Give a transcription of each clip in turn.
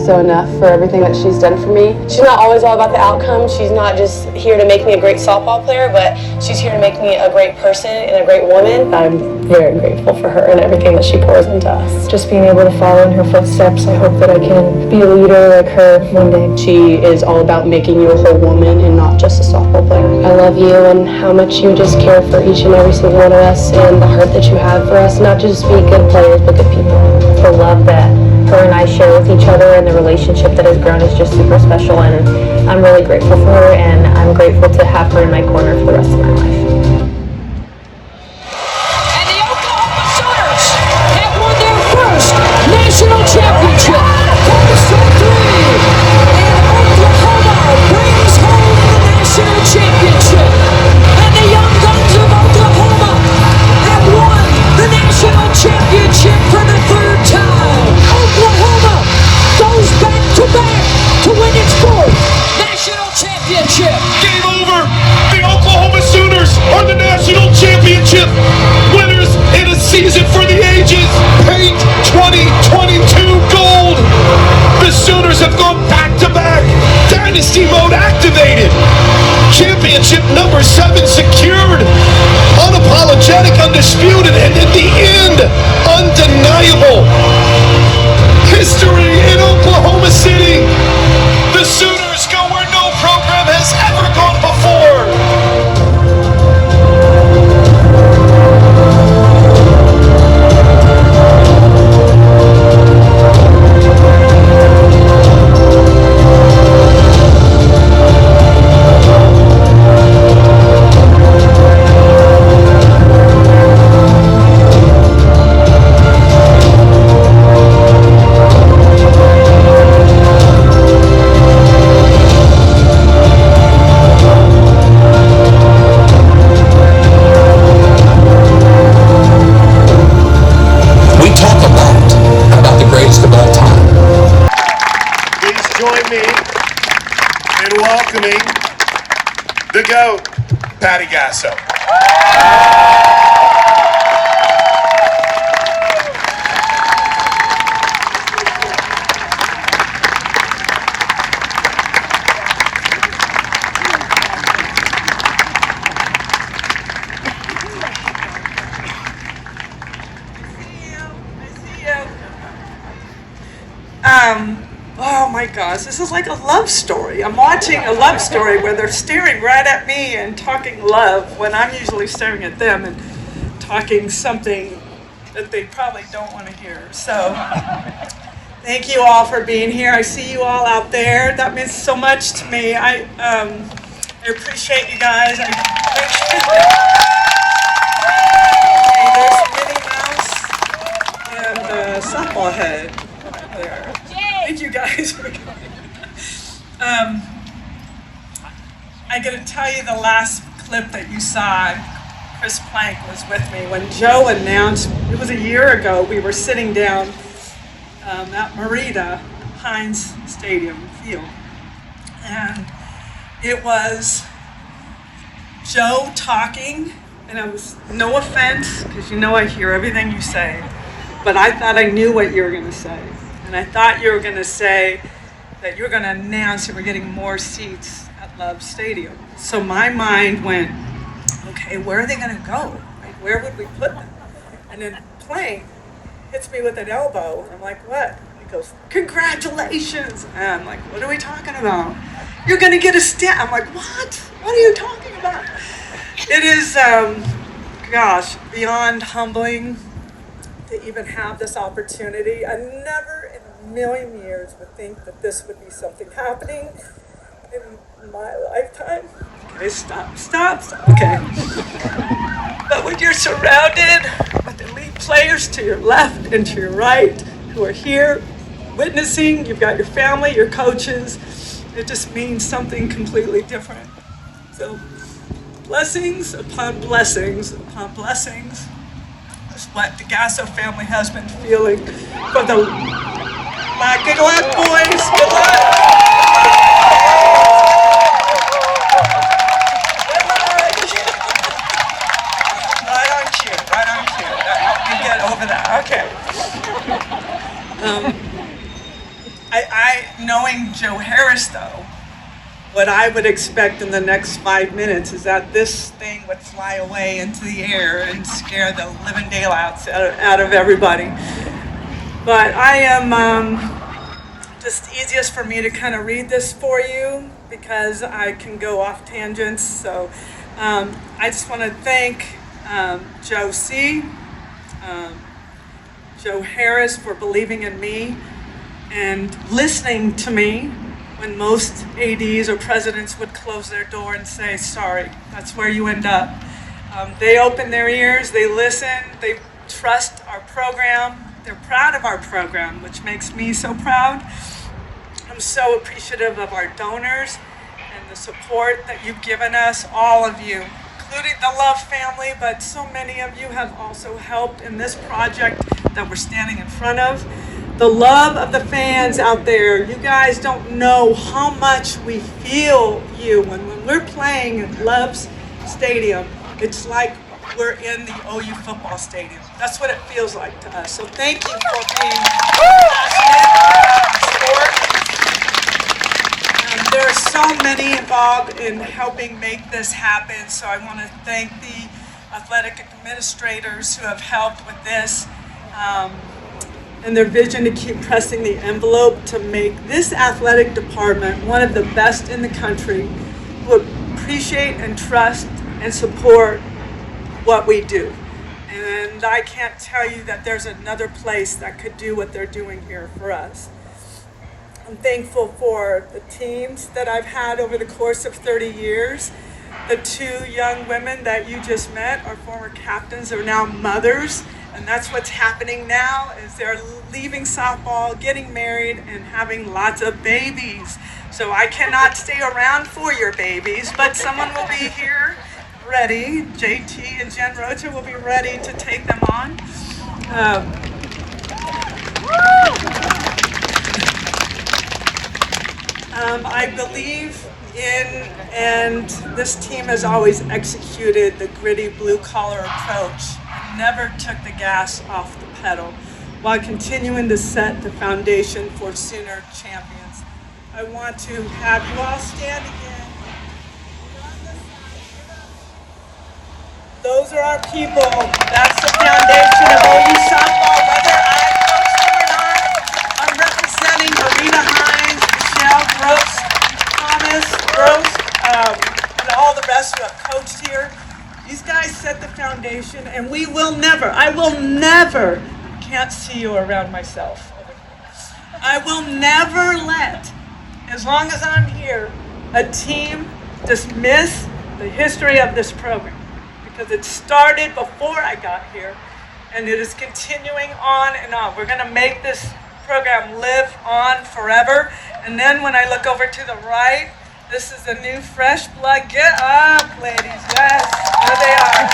Gasso enough for everything that she's done for me. She's not always all about the outcome. She's not just here to make me a great softball player, but she's here to make me a great person and a great woman. I'm very grateful for her and everything that she pours into us. Just being able to follow in her footsteps, I hope that I can be a leader like her one day. She is all about making you a whole woman and not just a softball player. I love you and how much you just care for each and every single one of us and the heart that you have for us, not just to be good players, but good people. The love that her and I share with each other and the relationship that has grown is just super special, and I'm really grateful for her, and I'm grateful to have her in my corner for the rest of my life. And the Oklahoma Sooners have won their first national championship. Gasso 3, and Oklahoma brings home the national championship. And the Young Guns of Oklahoma have won the national championship for the third time. Oklahoma goes back to win its fourth national championship. Game over. The Oklahoma Sooners are the national championship winners in a season for the ages. Paint 2022 gold. The Sooners have gone back-to-back. Dynasty mode activated. Championship number 7 secured. Unapologetic, undisputed, and in the end, undeniable. History in Oklahoma City. The Sooners go where no program has ever gone before. Welcoming the GOAT, Patty Gasso. Oh my gosh, this is like a love story. I'm watching a love story where they're staring right at me and talking love when I'm usually staring at them and talking something that they probably don't want to hear. So thank you all for being here. I see you all out there. That means so much to me. I appreciate you guys. Hey, there's Minnie Mouse and Softball Head there. Thank you guys for coming. I gotta tell you, the last clip that you saw, Chris Plank was with me when Joe announced, it was a year ago, we were sitting down at Marita Hines Stadium field. And it was Joe talking, and it was no offense, because you know I hear everything you say, but I thought I knew what you were gonna say. And I thought you were going to say that you were going to announce that we're getting more seats at Love Stadium. So my mind went, okay, where are they going to go? Like, where would we put them? And then Plank hits me with an elbow. And I'm like, what? He goes, congratulations. And I'm like, what are we talking about? You're going to get a stand. I'm like, what? What are you talking about? It is, gosh, beyond humbling to even have this opportunity. I never in a million years would think that this would be something happening in my lifetime. Okay, stop. Okay. But when you're surrounded with elite players to your left and to your right who are here witnessing, you've got your family, your coaches, it just means something completely different. So blessings upon blessings upon blessings. What the Gasso family has been feeling for the good luck, boys. Good luck. Right on cue. Help me get over that. Okay. I knowing Joe Harris though, what I would expect in the next 5 minutes is that this thing would fly away into the air and scare the living daylights out of everybody. But I am just easiest for me to kind of read this for you because I can go off tangents. So I just want to thank Joe C., Joe Harris for believing in me and listening to me when most ADs or presidents would close their door and say, sorry, that's where you end up. They open their ears, they listen, they trust our program, they're proud of our program, which makes me so proud. I'm so appreciative of our donors and the support that you've given us, all of you, including the Love family, but so many of you have also helped in this project that we're standing in front of. The love of the fans out there, you guys don't know how much we feel you. When we're playing at Love's Stadium, it's like we're in the OU football stadium. That's what it feels like to us. So thank you for being passionate about sport. There are so many involved in helping make this happen. So I want to thank the athletic administrators who have helped with this. And their vision to keep pressing the envelope to make this athletic department one of the best in the country, who appreciate and trust and support what we do. And I can't tell you that there's another place that could do what they're doing here for us. I'm thankful for the teams that I've had over the course of 30 years. The 2 young women that you just met are former captains, are now mothers. And that's what's happening now, is they're leaving softball, getting married, and having lots of babies. So I cannot stay around for your babies, but someone will be here ready. JT and Jen Rocha will be ready to take them on. I believe in, and this team has always executed the gritty blue-collar approach. Never took the gas off the pedal while continuing to set the foundation for Sooner champions. I want to have you all stand again. Those are our people. That's the foundation of OU softball. Whether I coach them or not, I'm representing Marita Hines, Michelle Gross, Thomas Gross, and all the rest who have coached here. These guys set the foundation, and we will never, I will never, can't see you around myself. I will never let, as long as I'm here, a team dismiss the history of this program, because it started before I got here, and it is continuing on and on. We're going to make this program live on forever. And then when I look over to the right, this is a new fresh blood. Get up, ladies. Yes, there they are.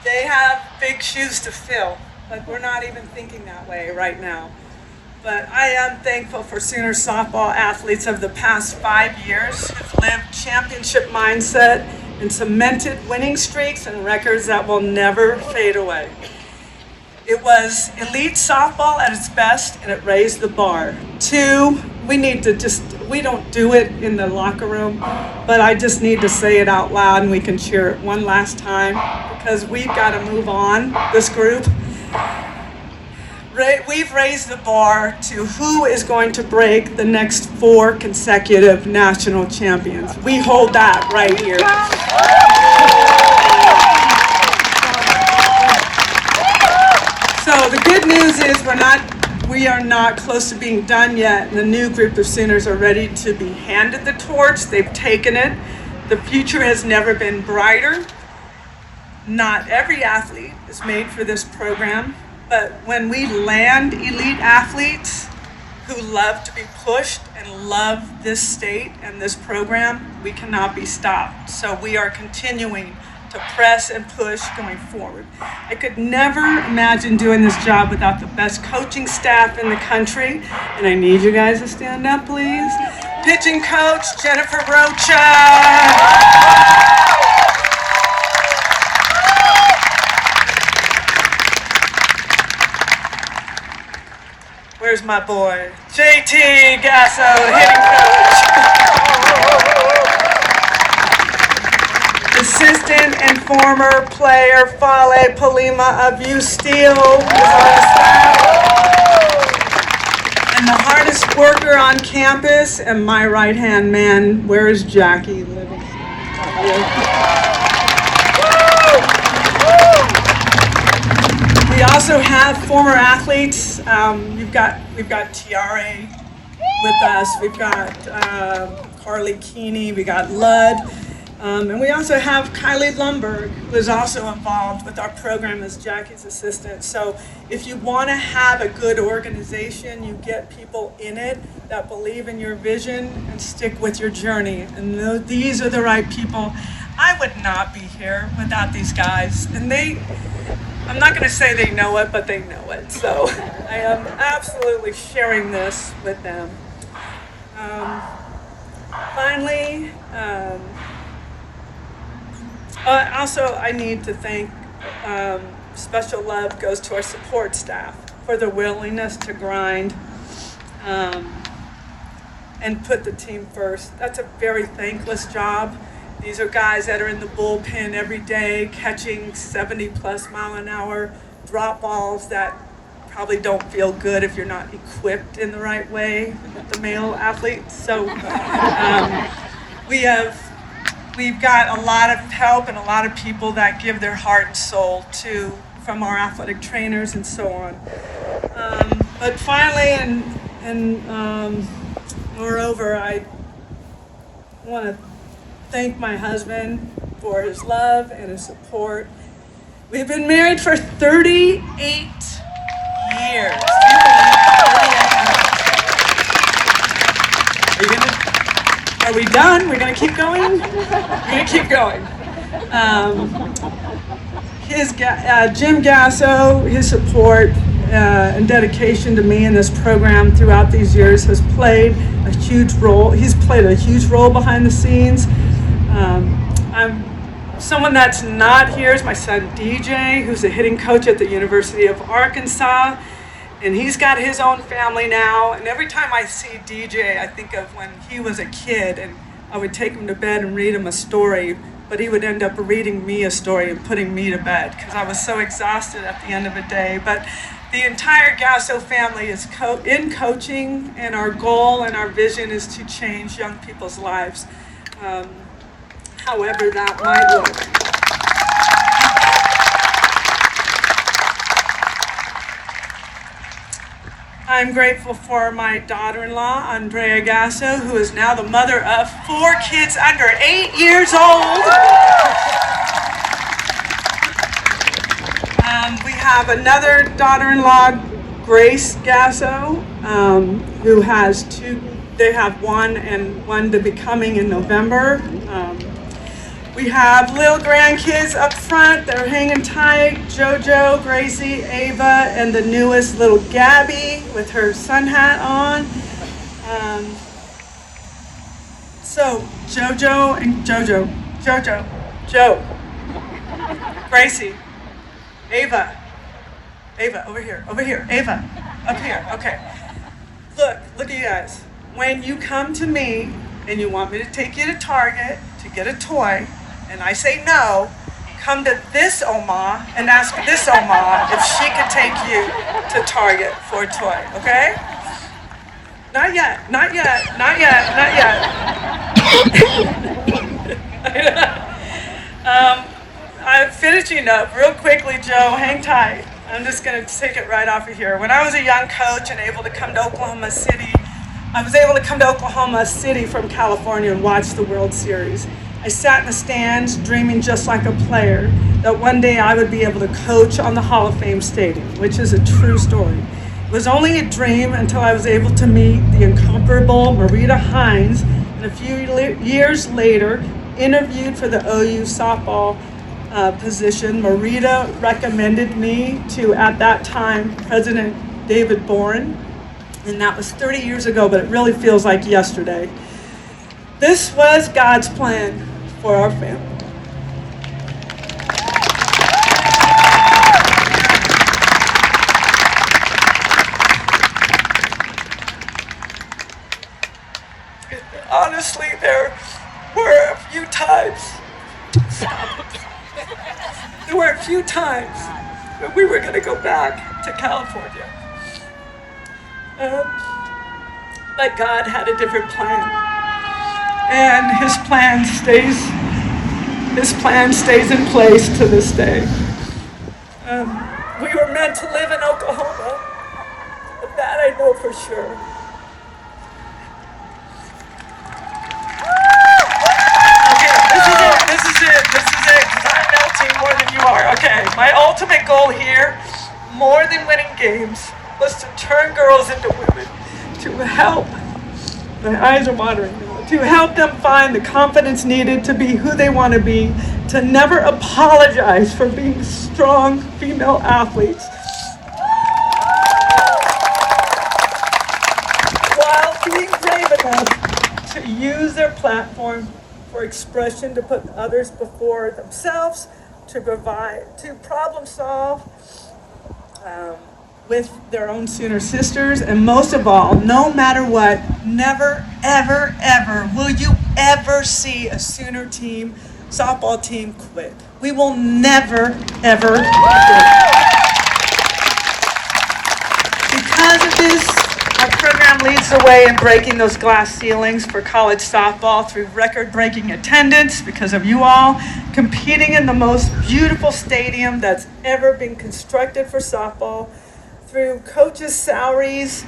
They have big shoes to fill, but we're not even thinking that way right now. But I am thankful for Sooner softball athletes of the past 5 years who've lived championship mindset and cemented winning streaks and records that will never fade away. It was elite softball at its best, and it raised the bar. 2, we don't do it in the locker room, but I just need to say it out loud and we can cheer it one last time, because we've got to move on, this group. We've raised the bar to who is going to break the next 4 consecutive national champions. We hold that right here. So the good news is we are not close to being done yet. The new group of Sooners are ready to be handed the torch. They've taken it. The future has never been brighter. Not every athlete is made for this program. But when we land elite athletes who love to be pushed and love this state and this program, we cannot be stopped. So we are continuing to press and push going forward. I could never imagine doing this job without the best coaching staff in the country. And I need you guys to stand up, please. pitching coach, Jennifer Rocha. Where's my boy? JT Gasso, hitting coach. Assistant and former player Fale Palima of U Steel is on the staff. And the hardest worker on campus and my right-hand man, where is Jackie living? We also have former athletes. We've got Tiare with us. We've got Carly Keeney. We got Ludd. And we also have Kylie Lumberg, who is also involved with our program as Jackie's assistant. So if you want to have a good organization, you get people in it that believe in your vision and stick with your journey. And these are the right people. I would not be here without these guys. And I'm not going to say they know it, but they know it. So I am absolutely sharing this with them. Finally, also, I need to thank, special love goes to our support staff for their willingness to grind and put the team first. That's a very thankless job. These are guys that are in the bullpen every day, catching 70+ mile an hour drop balls that probably don't feel good if you're not equipped in the right way with the male athletes. So we've got a lot of help and a lot of people that give their heart and soul to, from our athletic trainers and so on. But finally, and moreover, I want to thank my husband for his love and his support. We've been married for 38 years. Are we done? We're gonna keep going? We're gonna keep going. Jim Gasso, his support and dedication to me in this program throughout these years has played a huge role. He's played a huge role behind the scenes. Someone that's not here is my son DJ, who's a hitting coach at the University of Arkansas. And he's got his own family now. And every time I see DJ, I think of when he was a kid and I would take him to bed and read him a story, but he would end up reading me a story and putting me to bed because I was so exhausted at the end of the day. But the entire Gasso family is in coaching, and our goal and our vision is to change young people's lives, however that might look. I'm grateful for my daughter-in-law, Andrea Gasso, who is now the mother of 4 kids under 8 years old. We have another daughter-in-law, Grace Gasso, who has 2. They have 1 and 1 to be coming in November. We have little grandkids up front. They're hanging tight. JoJo, Gracie, Ava, and the newest little Gabby with her sun hat on. So JoJo and Joe, Gracie, Ava, over here, Ava, up here, okay. Look at you guys. When you come to me and you want me to take you to Target to get a toy, and I say no, come to this Oma and ask this Oma if she could take you to Target for a toy, okay? Not yet. I'm finishing up real quickly, Joe, hang tight. I'm just gonna take it right off of here. When I was a young coach and able to come to Oklahoma City, I was able to come to Oklahoma City from California and watch the World Series. I sat in the stands dreaming just like a player that one day I would be able to coach on the Hall of Fame stadium, which is a true story. It was only a dream until I was able to meet the incomparable Marita Hines, and a few years later, interviewed for the OU softball position. Marita recommended me to, at that time, President David Boren, and that was 30 years ago, but it really feels like yesterday. This was God's plan for our family. Honestly, there were a few times. There were a few times when we were going to go back to California. But God had a different plan. And his plan stays in place to this day. We were meant to live in Oklahoma. That I know for sure. Okay, this is it, because I'm melting more than you are. Okay, my ultimate goal here, more than winning games, was to turn girls into women, to help, my eyes are watering now, to help them find the confidence needed to be who they want to be, to never apologize for being strong female athletes, while being brave enough to use their platform for expression, to put others before themselves, to problem solve with their own Sooner sisters, and most of all, no matter what, never, ever, ever will you ever see a Sooner team, softball team quit. We will never, ever quit. Because of this, our program leads the way in breaking those glass ceilings for college softball through record-breaking attendance because of you all, competing in the most beautiful stadium that's ever been constructed for softball, through coaches' salaries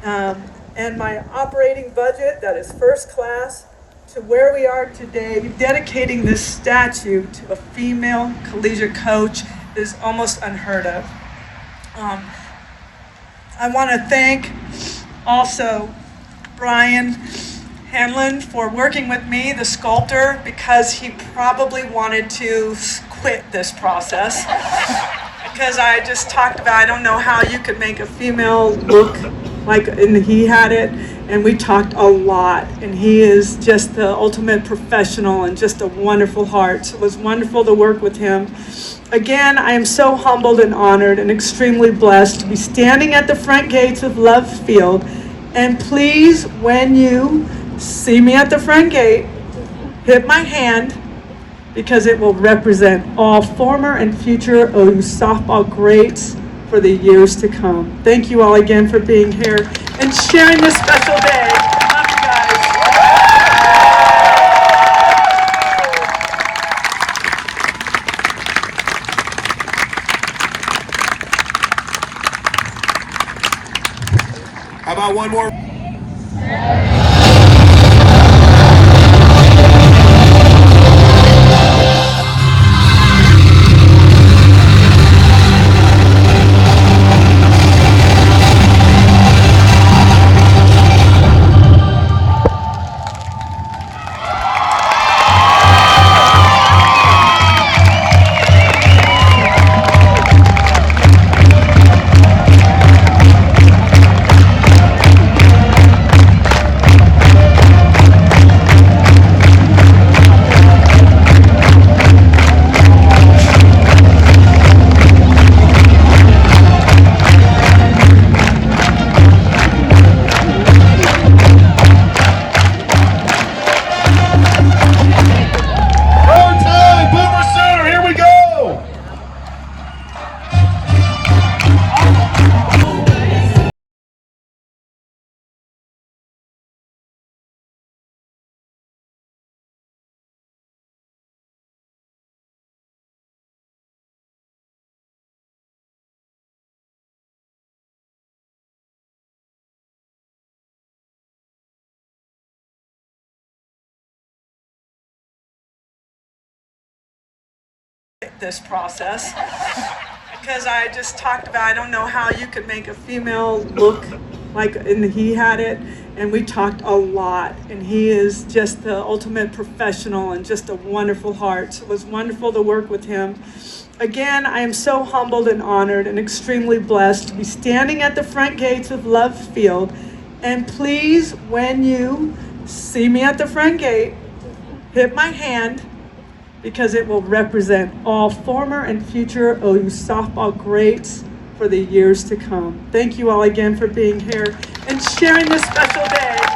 and my operating budget that is first class, to where we are today, dedicating this statue to a female collegiate coach is almost unheard of. I want to thank also Brian Hanlon for working with me, the sculptor, because he probably wanted to quit this process. Because I just talked about, I don't know how you could make a female look like, and he had it, and we talked a lot, and he is just the ultimate professional and just a wonderful heart. So it was wonderful to work with him. Again, I am so humbled and honored and extremely blessed to be standing at the front gates of Love Field. And please, when you see me at the front gate, hit my hand, because it will represent all former and future OU softball greats for the years to come. Thank you all again for being here and sharing this special day. Love you guys. How about one more? This process, because I just talked about, I don't know how you could make a female look like, and he had it, and we talked a lot, and he is just the ultimate professional and just a wonderful heart. So it was wonderful to work with him. Again, I am so humbled and honored and extremely blessed to be standing at the front gates of Love Field. And please, when you see me at the front gate, hit my hand, because it will represent all former and future OU softball greats for the years to come. Thank you all again for being here and sharing this special day.